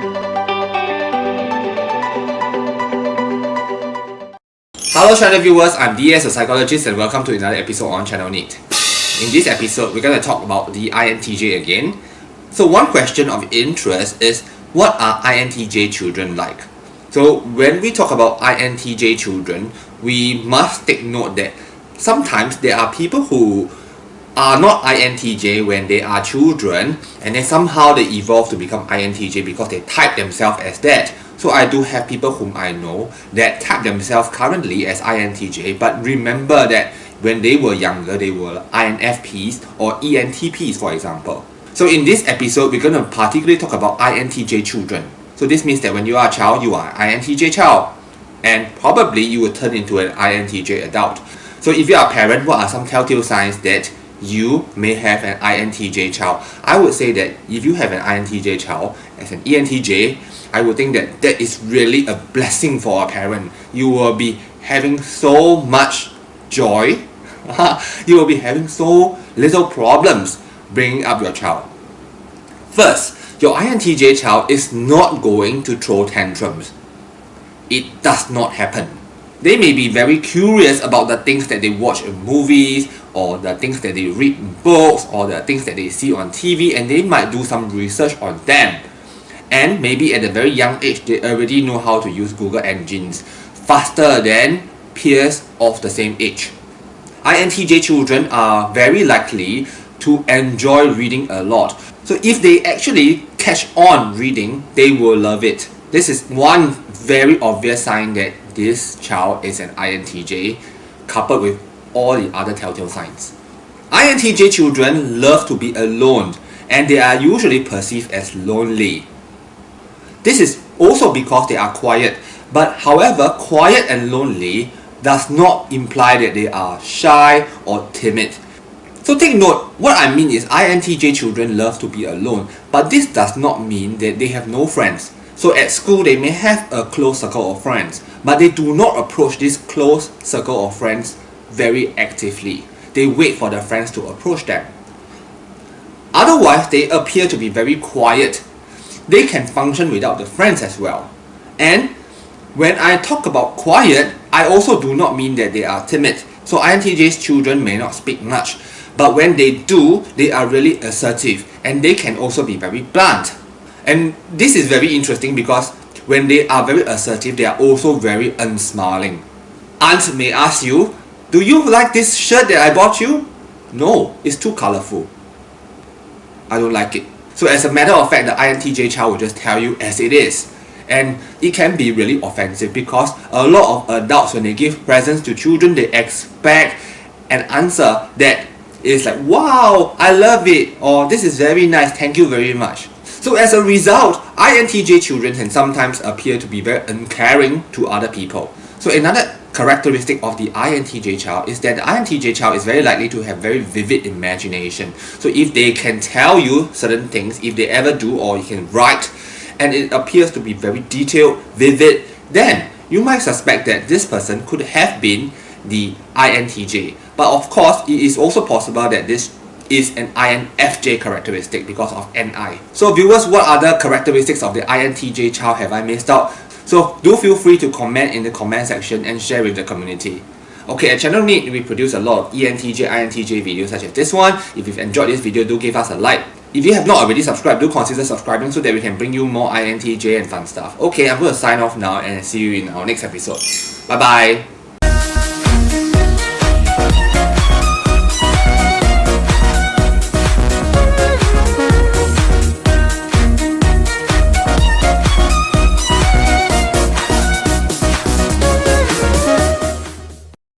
Hello channel viewers, I'm DS, a psychologist, and welcome to another episode on channel NITT. In this episode, we're going to talk about the INTJ again. So one question of interest is, what are INTJ children like? So when we talk about INTJ children, we must take note that sometimes there are people who are not INTJ when they are children, and then somehow they evolve to become INTJ because they type themselves as that. So I do have people whom I know that type themselves currently as INTJ, but remember that when they were younger, they were INFPs or ENTPs, for example. So in this episode, we're going to particularly talk about INTJ children. So this means that when you are a child, you are INTJ child, and probably you will turn into an INTJ adult. So if you are a parent, what are some telltale signs that you may have an INTJ child? I would say that if you have an INTJ child as an ENTJ, I would think that that is really a blessing for a parent. You will be having so much joy. You will be having so little problems bringing up your child. First, your INTJ child is not going to throw tantrums. It does not happen. They may be very curious about the things that they watch in movies, or the things that they read in books, or the things that they see on TV, and they might do some research on them. And maybe at a very young age, they already know how to use Google engines faster than peers of the same age. INTJ children are very likely to enjoy reading a lot. So if they actually catch on reading, they will love it. This is one very obvious sign that this child is an INTJ, coupled with all the other telltale signs. INTJ children love to be alone, and they are usually perceived as lonely. This is also because they are quiet, but however, quiet and lonely does not imply that they are shy or timid. So take note, what I mean is INTJ children love to be alone, but this does not mean that they have no friends. So at school, they may have a close circle of friends, but they do not approach this close circle of friends very actively. They wait for their friends to approach them. Otherwise, they appear to be very quiet. They can function without the friends as well. And when I talk about quiet, I also do not mean that they are timid. So INTJ's children may not speak much, but when they do, they are really assertive, and they can also be very blunt. And this is very interesting because when they are very assertive, they are also very unsmiling. Aunt may ask you, "Do you like this shirt that I bought you?" "No, it's too colorful." "I don't like it." So as a matter of fact, the INTJ child will just tell you as it is. And it can be really offensive because a lot of adults, when they give presents to children, they expect an answer that is like, "Wow, I love it," or "This is very nice, thank you very much." So as a result, INTJ children can sometimes appear to be very uncaring to other people. So another characteristic of the INTJ child is that the INTJ child is very likely to have very vivid imagination. So if they can tell you certain things, if they ever do, or you can write, and it appears to be very detailed, vivid, then you might suspect that this person could have been the INTJ. But of course, it is also possible that this is an INFJ characteristic because of NI. So viewers, what other characteristics of the INTJ child have I missed out? So do feel free to comment in the comment section and share with the community. Okay, at Channel NITT, we produce a lot of ENTJ, INTJ videos such as this one. If you've enjoyed this video, do give us a like. If you have not already subscribed, do consider subscribing so that we can bring you more INTJ and fun stuff. Okay, I'm going to sign off now and see you in our next episode. Bye bye!